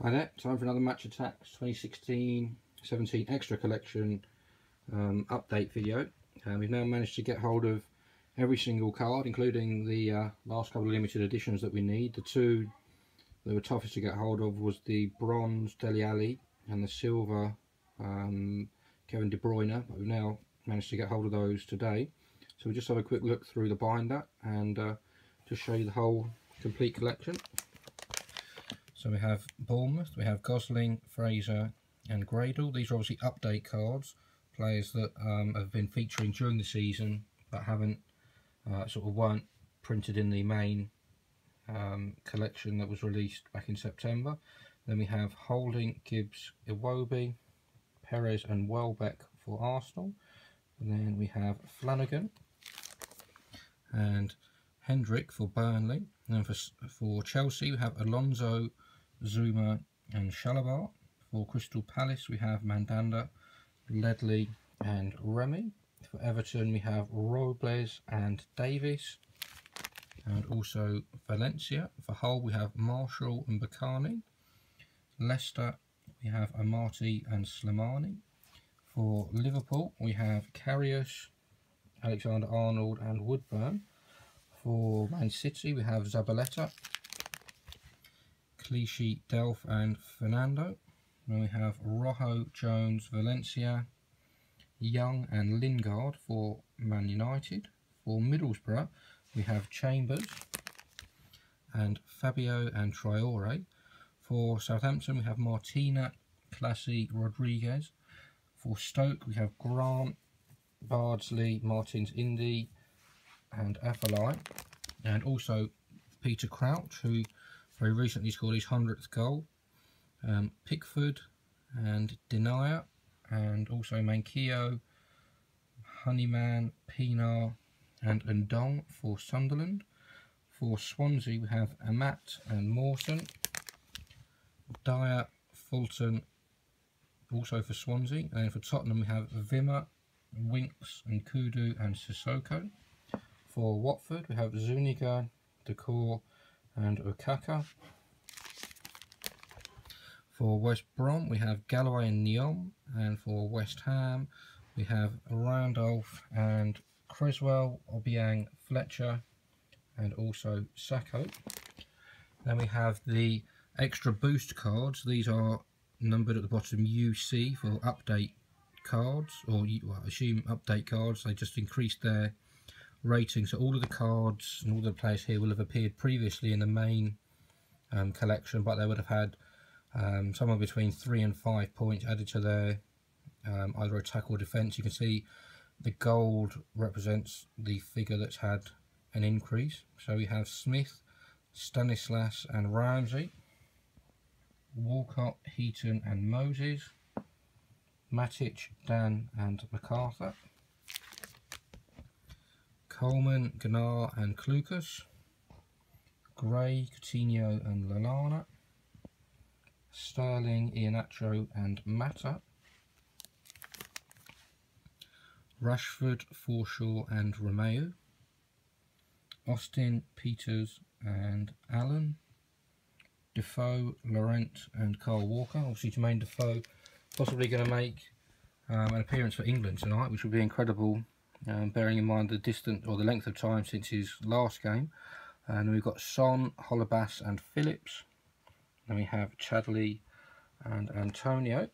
Hi there, time for another match Attax 2016-17 extra collection update video. We've now managed to get hold of every single card, including the last couple of limited editions that we need. The two that were toughest to get hold of was the bronze Dele Alli and the silver Kevin De Bruyne, but we've now managed to get hold of those today. So we'll just have a quick look through the binder and just show you the whole complete collection. So we have Bournemouth, we have Gosling, Fraser and Gradle. These are obviously update cards, players that have been featuring during the season but haven't weren't printed in the main collection that was released back in September. Then we have Holding, Gibbs, Iwobi, Perez and Welbeck for Arsenal. And then we have Flanagan and Hendrick for Burnley. And then for Chelsea we have Alonso, Zuma and Shalabar. For Crystal Palace we have Mandanda, Ledley and Remy. For Everton we have Robles and Davis, and also Valencia. For Hull we have Marshall and Bakani. Leicester we have Amati and Slimani. For Liverpool we have Karius, Alexander-Arnold and Woodburn. For Man City we have Zabaleta, Clichy, Delph and Fernando. Then we have Rojo, Jones, Valencia, Young and Lingard for Man United. For Middlesbrough we have Chambers and Fabio and Traore. For Southampton we have Martina, Classy, Rodriguez. For Stoke we have Grant, Bardsley, Martins Indy and Afellay, and also Peter Crouch, who very recently scored his 100th goal. Pickford and Denier, and also Manquillo, Honeyman, Pienaar and Ndong for Sunderland. For Swansea we have Amat and Mawson, Dyer, Fulton also for Swansea. And then for Tottenham we have Vimmer, Winks and Kudu and Sissoko. For Watford we have Zuniga, Decor and Okaka. For West Brom we have Galloway and Neom, and for West Ham we have Randolph and Creswell, Obiang, Fletcher and also Sacco. Then we have the extra boost cards. These are numbered at the bottom UC for update cards, or well, I assume update cards. They just increased their rating, so all of the cards and all the players here will have appeared previously in the main collection, but they would have had somewhere between 3 and 5 points added to their either attack or defence. You can see the gold represents the figure that's had an increase. So we have Smith, Stanislas and Ramsey, Walcott, Heaton and Moses, Matic, Dan and MacArthur, Coleman, Gnar and Klukas, Gray, Coutinho and Lallana, Sterling, Iheanacho and Mata, Rashford, Forshaw and Romeu, Austin, Peters and Allen, Defoe, Laurent and Carl Walker. Obviously Jermaine Defoe possibly going to make an appearance for England tonight, which would be incredible, bearing in mind the the length of time since his last game. And then we've got Son, Holebas and Phillips. Then we have Chadley and Antonio.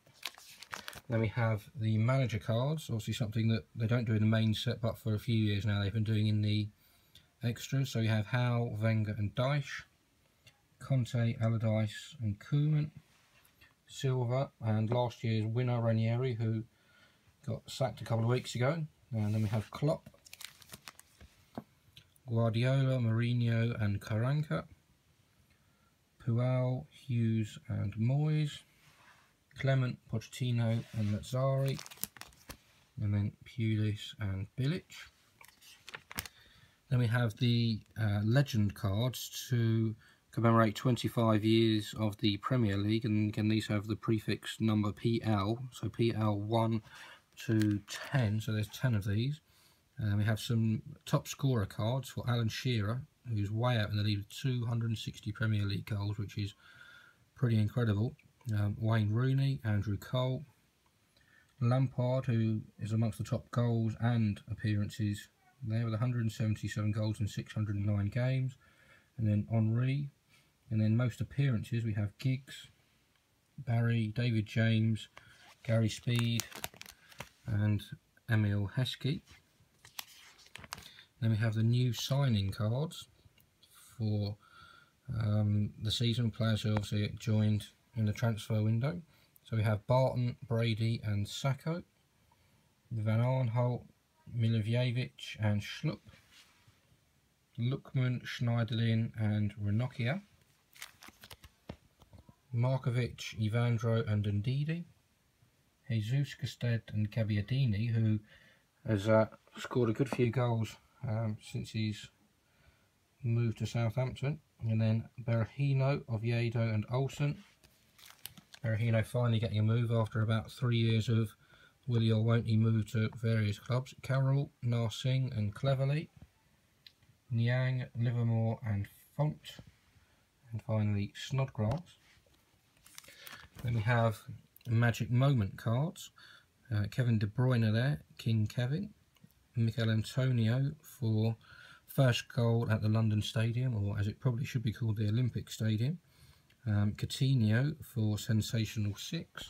Then we have the manager cards, obviously something that they don't do in the main set, but for a few years now they've been doing in the extras. So we have Howe, Wenger and Dyche, Conte, Allardyce and Koeman, Silva and last year's winner Ranieri, who got sacked a couple of weeks ago. And then we have Klopp, Guardiola, Mourinho and Karanka, Puel, Hughes and Moyes, Clement, Pochettino and Mazzari, and then Pulis and Bilic. Then we have the legend cards to commemorate 25 years of the Premier League, and again these have the prefix number PL, so PL 1 to 10, so there's 10 of these. And we have some top scorer cards for Alan Shearer, who's way out in the lead with 260 Premier League goals, which is pretty incredible. Wayne Rooney, Andrew Cole, Lampard, who is amongst the top goals and appearances there with 177 goals in 609 games, and then Henry, and then most appearances we have Giggs, Barry, David James, Gary Speed and Emil Heskey. Then we have the new signing cards for the season, players who obviously joined in the transfer window. So we have Barton, Brady and Sacco, Van Arnholt, Milivojevic and Schlupp, Lookman, Schneiderlin and Ranocchia, Markovic, Ivandro and Ndidi, Jesus, Gusted and Gabbiadini, who has scored a good few goals since he's moved to Southampton, and then Berahino, Oviedo and Olsen. Berahino finally getting a move after about 3 years of will he or won't he move to various clubs. Carroll, Narsing and Cleverley, Niang, Livermore and Font, and finally Snodgrass. Then we have Magic Moment cards. Kevin De Bruyne there, King Kevin. Michael Antonio for first goal at the London Stadium, or as it probably should be called, the Olympic Stadium. Coutinho for Sensational 6.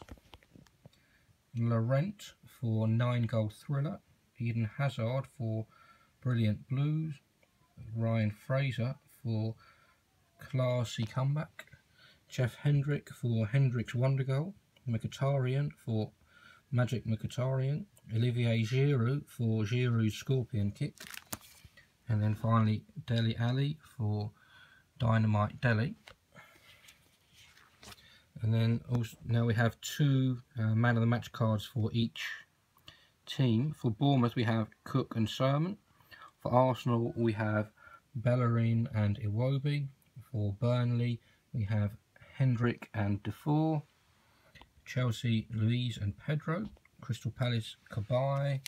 Laurent for 9-goal thriller. Eden Hazard for Brilliant Blues. Ryan Fraser for Classy Comeback. Jeff Hendrick for Hendrick's Wonder Goal. Mkhitaryan for Magic Mkhitaryan. Olivier Giroud for Giroud's Scorpion Kick. And then finally Dele Alli for Dynamite Dele. And then also now we have 2 man of the match cards for each team. For Bournemouth we have Cook and Sermon. For Arsenal we have Bellerin and Iwobi. For Burnley we have Hendrick and Defoe. Chelsea, Luiz and Pedro. Crystal Palace, Cabaye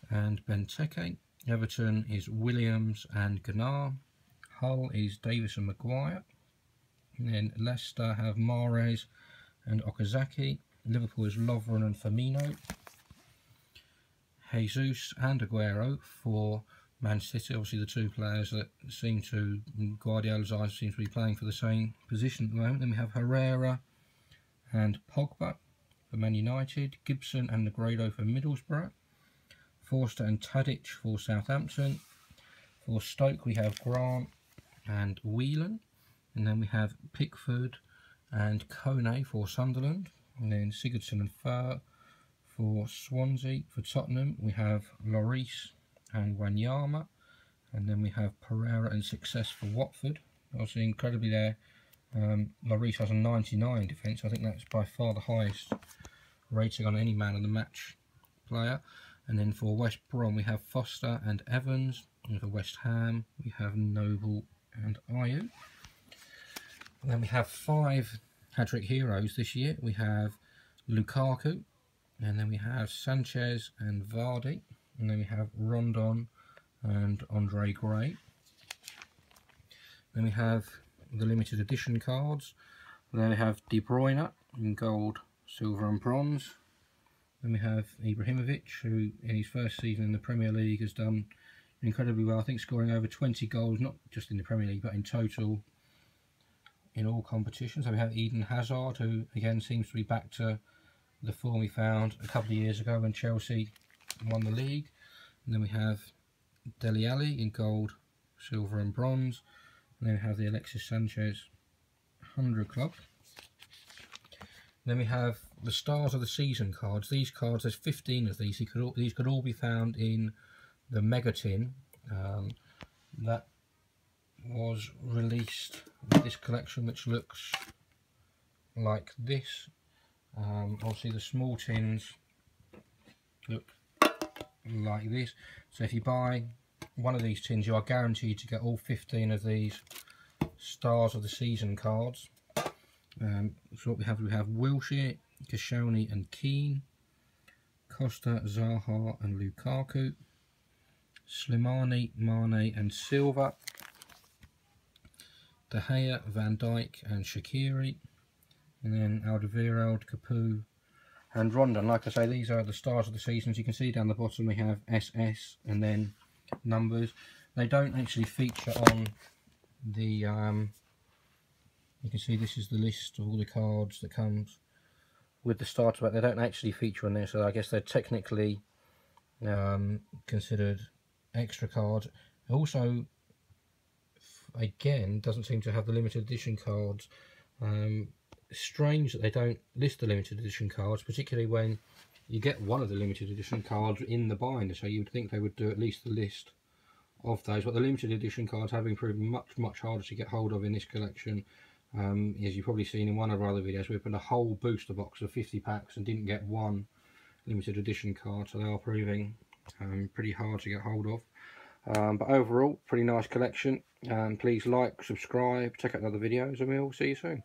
and Benteke. Everton is Williams and Gnar. Hull is Davis and Maguire. And then Leicester have Mahrez and Okazaki. Liverpool is Lovren and Firmino. Jesus and Aguero for Man City. Obviously the 2 players that seem to, Guardiola's eyes seem to be playing for the same position at the moment. Then we have Herrera and Pogba for Man United. Gibson and Negredo for Middlesbrough. Forster and Tadic for Southampton. For Stoke we have Grant and Whelan. And then we have Pickford and Kone for Sunderland. And then Sigurdsson and Fur for Swansea. For Tottenham we have Lloris and Wanyama. And then we have Pereira and Success for Watford. Obviously incredibly there, Lloris has a 99 defence. I think that's by far the highest rating on any man of the match player. And then for West Brom we have Foster and Evans. And for West Ham we have Noble and Ayew. And then we have 5 hat-trick heroes this year. We have Lukaku, and then we have Sanchez and Vardy, and then we have Rondon and Andre Gray. Then we have the limited edition cards. Then we have De Bruyne in gold, silver and bronze. Then we have Ibrahimovic, who in his first season in the Premier League has done incredibly well. I think scoring over 20 goals, not just in the Premier League, but in total in all competitions. So we have Eden Hazard, who again seems to be back to the form he found a couple of years ago when Chelsea won the league. And then we have Dele Alli in gold, silver and bronze. And then we have the Alexis Sanchez 100 Club. Then we have the Stars of the Season cards. These cards, there's 15 of these. These could all be found in the Mega Tin that was released with this collection, which looks like this. Obviously the small tins look like this. So if you buy one of these tins, you are guaranteed to get all 15 of these Stars of the Season cards. So what we have Wilshere, Koscielny and Keane, Costa, Zaha and Lukaku, Slimani, Mane and Silva, De Gea, Van Dijk and Shaqiri, and then Alderweireld, Capoue and Rondon. Like I say, these are the stars of the seasons. You can see down the bottom we have SS and then numbers. They don't actually feature on the you can see this is the list of all the cards that comes with the starter pack. They don't actually feature on there, so I guess they're technically considered extra cards. Also, again, doesn't seem to have the limited edition cards. Strange that they don't list the limited edition cards, particularly when you get one of the limited edition cards in the binder, so you would think they would do at least the list of those. But the limited edition cards have been proven much harder to get hold of in this collection. As you've probably seen in one of our other videos, we opened a whole booster box of 50 packs and didn't get one limited edition card, so they are proving pretty hard to get hold of. But overall, pretty nice collection. Please like, subscribe, check out the other videos, and we'll see you soon.